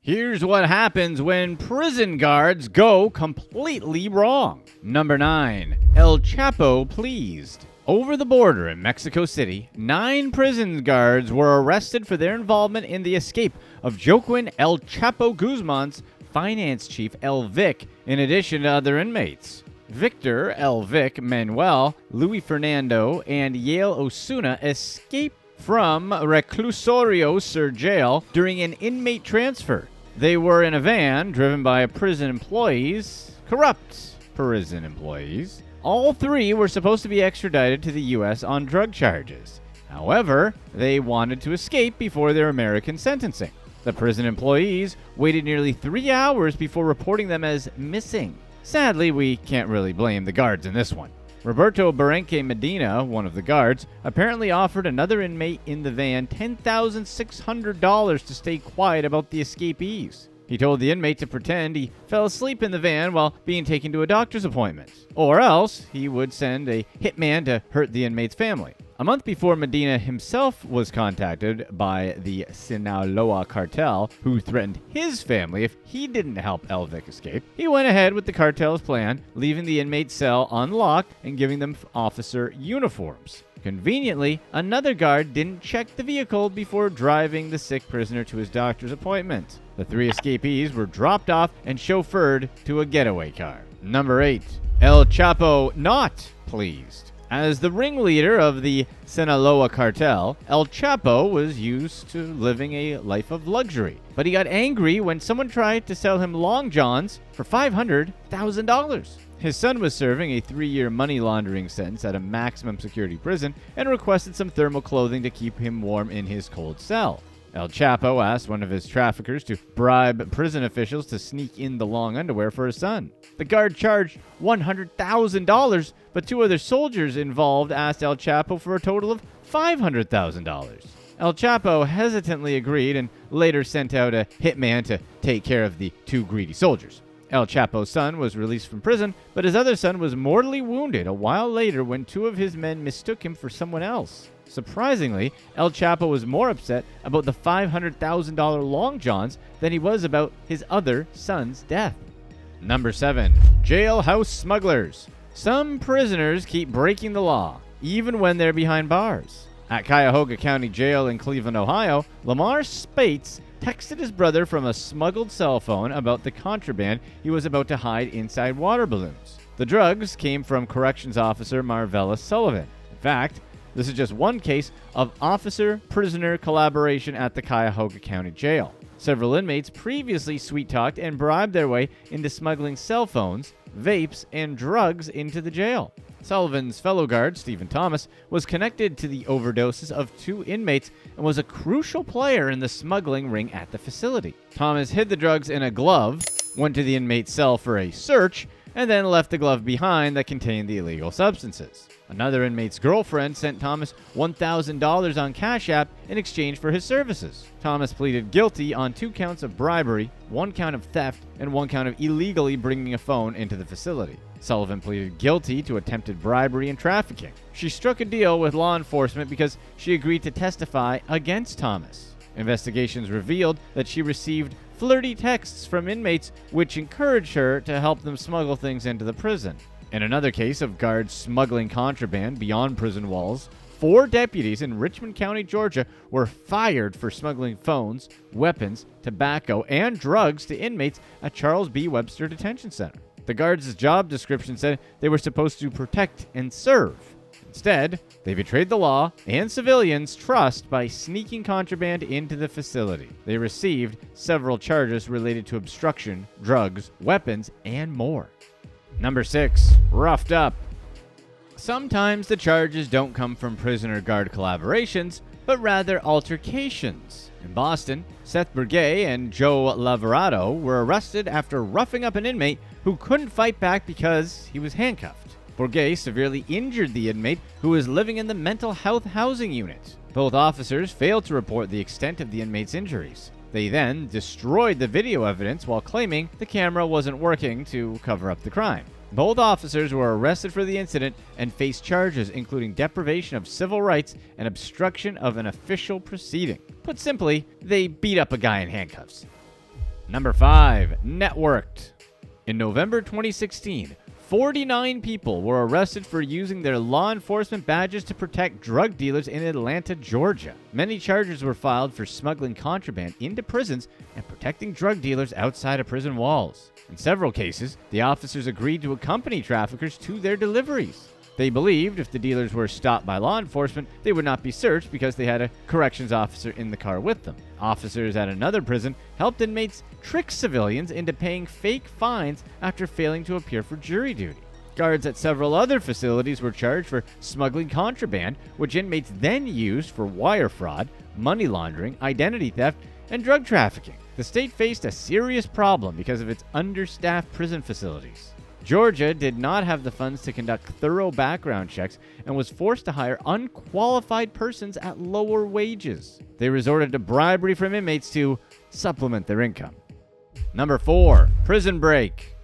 Here's what happens when prison guards go completely wrong. Number 9. El Chapo pleased. Over the border in Mexico City, 9 prison guards were arrested for their involvement in the escape of Joaquin El Chapo Guzman's finance chief El Vic, in addition to other inmates. Victor El Vic Manuel, Luis Fernando, and Yale Osuna escaped from Reclusorio Sur Jail during an inmate transfer. They were in a van driven by prison employees, corrupt prison employees. All 3 were supposed to be extradited to the U.S. on drug charges. However, they wanted to escape before their American sentencing. The prison employees waited nearly 3 hours before reporting them as missing. Sadly, we can't really blame the guards in this one. Roberto Barenke Medina, one of the guards, apparently offered another inmate in the van $10,600 to stay quiet about the escapees. He told the inmate to pretend he fell asleep in the van while being taken to a doctor's appointment, or else he would send a hitman to hurt the inmate's family. A month before Medina himself was contacted by the Sinaloa cartel, who threatened his family if he didn't help El Vic escape, he went ahead with the cartel's plan, leaving the inmate's cell unlocked and giving them officer uniforms. Conveniently, another guard didn't check the vehicle before driving the sick prisoner to his doctor's appointment. The 3 escapees were dropped off and chauffeured to a getaway car. Number 8. El Chapo not pleased. As the ringleader of the Sinaloa cartel, El Chapo was used to living a life of luxury. But he got angry when someone tried to sell him long johns for $500,000. His son was serving a 3-year money laundering sentence at a maximum security prison and requested some thermal clothing to keep him warm in his cold cell. El Chapo asked one of his traffickers to bribe prison officials to sneak in the long underwear for his son. The guard charged $100,000, but 2 other soldiers involved asked El Chapo for a total of $500,000. El Chapo hesitantly agreed and later sent out a hitman to take care of the 2 greedy soldiers. El Chapo's son was released from prison, but his other son was mortally wounded a while later when 2 of his men mistook him for someone else. Surprisingly, El Chapo was more upset about the $500,000 long johns than he was about his other son's death. Number 7. Jailhouse Smugglers. Some prisoners keep breaking the law, even when they're behind bars. At Cuyahoga County Jail in Cleveland, Ohio, Lamar Speights texted his brother from a smuggled cell phone about the contraband he was about to hide inside water balloons. The drugs came from corrections officer Marvella Sullivan. In fact, this is just one case of officer-prisoner collaboration at the Cuyahoga County Jail. Several inmates previously sweet-talked and bribed their way into smuggling cell phones, vapes, and drugs into the jail. Sullivan's fellow guard, Stephen Thomas, was connected to the overdoses of 2 inmates and was a crucial player in the smuggling ring at the facility. Thomas hid the drugs in a glove, went to the inmate's cell for a search, and then left the glove behind that contained the illegal substances. Another inmate's girlfriend sent Thomas $1,000 on Cash App in exchange for his services. Thomas pleaded guilty on 2 counts of bribery, 1 count of theft, and 1 count of illegally bringing a phone into the facility. Sullivan pleaded guilty to attempted bribery and trafficking. She struck a deal with law enforcement because she agreed to testify against Thomas. Investigations revealed that she received flirty texts from inmates which encouraged her to help them smuggle things into the prison. In another case of guards smuggling contraband beyond prison walls, 4 deputies in Richmond County, Georgia, were fired for smuggling phones, weapons, tobacco, and drugs to inmates at Charles B. Webster Detention Center. The guards' job description said they were supposed to protect and serve. Instead, they betrayed the law and civilians' trust by sneaking contraband into the facility. They received several charges related to obstruction, drugs, weapons, and more. Number 6. Roughed up. Sometimes the charges don't come from prisoner-guard collaborations, but rather altercations. In Boston, Seth Burgay and Joe Lavorado were arrested after roughing up an inmate who couldn't fight back because he was handcuffed. Burgay severely injured the inmate who was living in the mental health housing unit. Both officers failed to report the extent of the inmate's injuries. They then destroyed the video evidence while claiming the camera wasn't working to cover up the crime. Both officers were arrested for the incident and faced charges including deprivation of civil rights and obstruction of an official proceeding. Put simply, they beat up a guy in handcuffs. Number 5. Networked. In November 2016, 49 people were arrested for using their law enforcement badges to protect drug dealers in Atlanta, Georgia. Many charges were filed for smuggling contraband into prisons and protecting drug dealers outside of prison walls. In several cases, the officers agreed to accompany traffickers to their deliveries. They believed if the dealers were stopped by law enforcement, they would not be searched because they had a corrections officer in the car with them. Officers at another prison helped inmates trick civilians into paying fake fines after failing to appear for jury duty. Guards at several other facilities were charged for smuggling contraband, which inmates then used for wire fraud, money laundering, identity theft, and drug trafficking. The state faced a serious problem because of its understaffed prison facilities. Georgia did not have the funds to conduct thorough background checks and was forced to hire unqualified persons at lower wages. They resorted to bribery from inmates to supplement their income. Number 4. Prison break.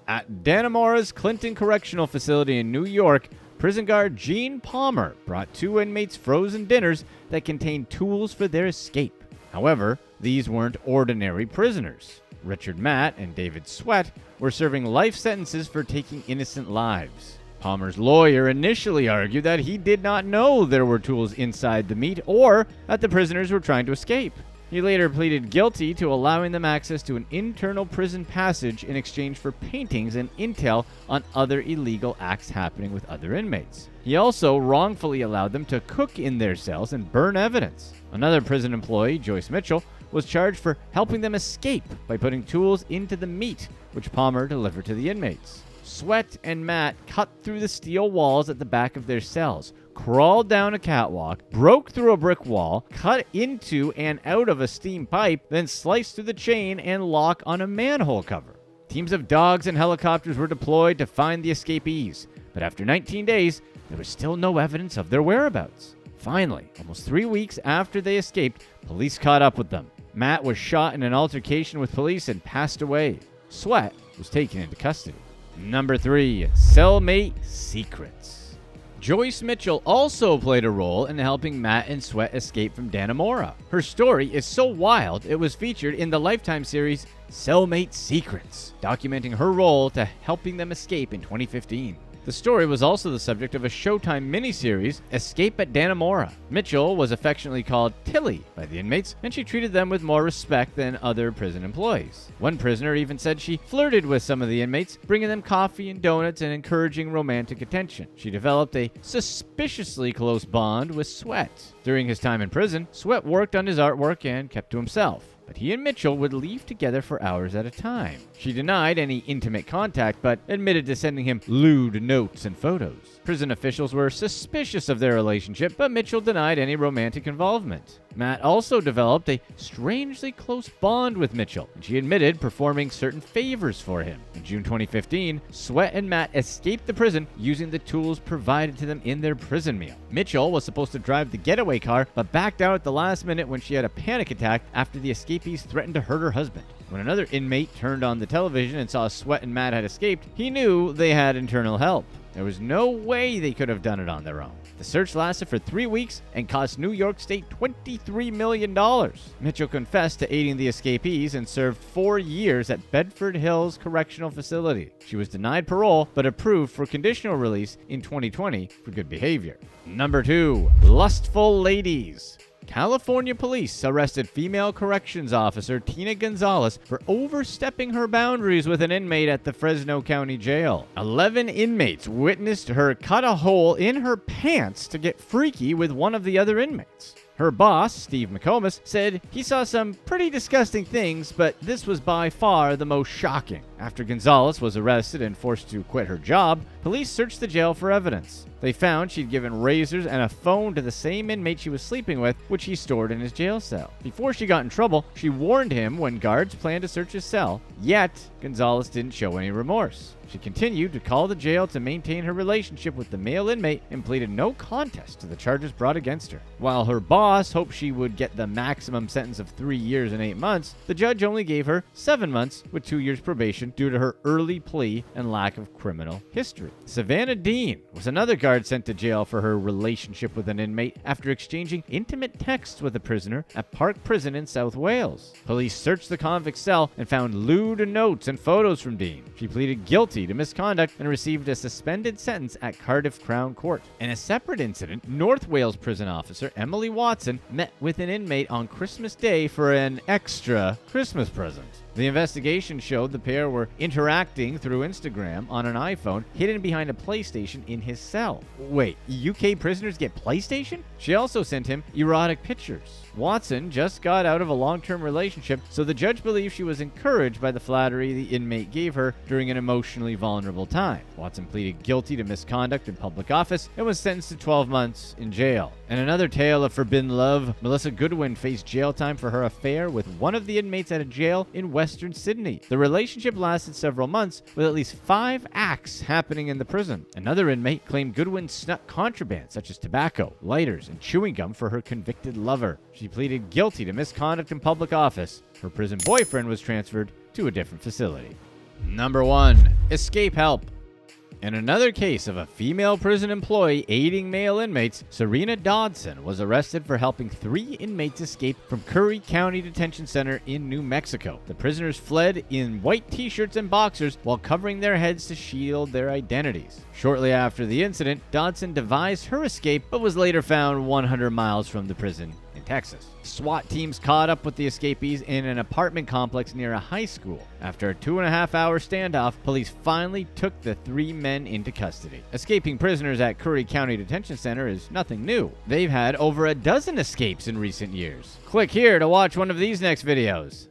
At Danamora's Clinton Correctional Facility in New York, prison guard Gene Palmer brought 2 inmates frozen dinners that contained tools for their escape. However, these weren't ordinary prisoners. Richard Matt and David Sweat were serving life sentences for taking innocent lives. Palmer's lawyer initially argued that he did not know there were tools inside the meat or that the prisoners were trying to escape. He later pleaded guilty to allowing them access to an internal prison passage in exchange for paintings and intel on other illegal acts happening with other inmates. He also wrongfully allowed them to cook in their cells and burn evidence. Another prison employee, Joyce Mitchell, was charged for helping them escape by putting tools into the meat, which Palmer delivered to the inmates. Sweat and Matt cut through the steel walls at the back of their cells, crawled down a catwalk, broke through a brick wall, cut into and out of a steam pipe, then sliced through the chain and lock on a manhole cover. Teams of dogs and helicopters were deployed to find the escapees, but after 19 days, there was still no evidence of their whereabouts. Finally, almost 3 weeks after they escaped, police caught up with them. Matt was shot in an altercation with police and passed away. Sweat was taken into custody. Number 3. Cellmate secrets. Joyce Mitchell also played a role in helping Matt and Sweat escape from Dannemora. Her story is so wild, it was featured in the Lifetime series Cellmate Secrets, documenting her role to helping them escape in 2015. The story was also the subject of a Showtime miniseries, Escape at Dannemora. Mitchell was affectionately called Tilly by the inmates, and she treated them with more respect than other prison employees. One prisoner even said she flirted with some of the inmates, bringing them coffee and donuts and encouraging romantic attention. She developed a suspiciously close bond with Sweat. During his time in prison, Sweat worked on his artwork and kept to himself, but he and Mitchell would leave together for hours at a time. She denied any intimate contact, but admitted to sending him lewd notes and photos. Prison officials were suspicious of their relationship, but Mitchell denied any romantic involvement. Matt also developed a strangely close bond with Mitchell, and she admitted performing certain favors for him. In June 2015, Sweat and Matt escaped the prison using the tools provided to them in their prison meal. Mitchell was supposed to drive the getaway car, but backed out at the last minute when she had a panic attack after the escapees threatened to hurt her husband. When another inmate turned on the television and saw Sweat and Matt had escaped, he knew they had internal help. There was no way they could have done it on their own. The search lasted for 3 weeks and cost New York State $23 million. Mitchell confessed to aiding the escapees and served 4 years at Bedford Hills Correctional Facility. She was denied parole, but approved for conditional release in 2020 for good behavior. Number 2. Lustful Ladies. California police arrested female corrections officer Tina Gonzalez for overstepping her boundaries with an inmate at the Fresno County Jail. 11 inmates witnessed her cut a hole in her pants to get freaky with one of the other inmates. Her boss, Steve McComas, said he saw some pretty disgusting things, but this was by far the most shocking. After Gonzalez was arrested and forced to quit her job, police searched the jail for evidence. They found she'd given razors and a phone to the same inmate she was sleeping with, which he stored in his jail cell. Before she got in trouble, she warned him when guards planned to search his cell, yet Gonzalez didn't show any remorse. She continued to call the jail to maintain her relationship with the male inmate and pleaded no contest to the charges brought against her. While her boss hoped she would get the maximum sentence of 3 years and 8 months, the judge only gave her 7 months with 2 years probation due to her early plea and lack of criminal history. Savannah Dean was another guard guard sent to jail for her relationship with an inmate after exchanging intimate texts with a prisoner at Park Prison in South Wales. Police searched the convict's cell and found lewd notes and photos from Dean. She pleaded guilty to misconduct and received a suspended sentence at Cardiff Crown Court. In a separate incident, North Wales prison officer Emily Watson met with an inmate on Christmas Day for an extra Christmas present. The investigation showed the pair were interacting through Instagram on an iPhone hidden behind a PlayStation in his cell. Wait, UK prisoners get PlayStation? She also sent him erotic pictures. Watson just got out of a long-term relationship, so the judge believes she was encouraged by the flattery the inmate gave her during an emotionally vulnerable time. Watson pleaded guilty to misconduct in public office and was sentenced to 12 months in jail. In another tale of forbidden love, Melissa Goodwin faced jail time for her affair with one of the inmates at a jail in Western Sydney. The relationship lasted several months, with at least 5 acts happening in the prison. Another inmate claimed Goodwin snuck contraband such as tobacco, lighters, and chewing gum for her convicted lover. She pleaded guilty to misconduct in public office. Her prison boyfriend was transferred to a different facility. Number 1. Escape help. In another case of a female prison employee aiding male inmates, Serena Dodson was arrested for helping 3 inmates escape from Curry County Detention Center in New Mexico. The prisoners fled in white t-shirts and boxers while covering their heads to shield their identities. Shortly after the incident, Dodson devised her escape but was later found 100 miles from the prison in Texas. SWAT teams caught up with the escapees in an apartment complex near a high school. After a 2.5-hour standoff, police finally took the 3 men into custody. Escaping prisoners at Curry County Detention Center is nothing new. They've had over a dozen escapes in recent years. Click here to watch one of these next videos.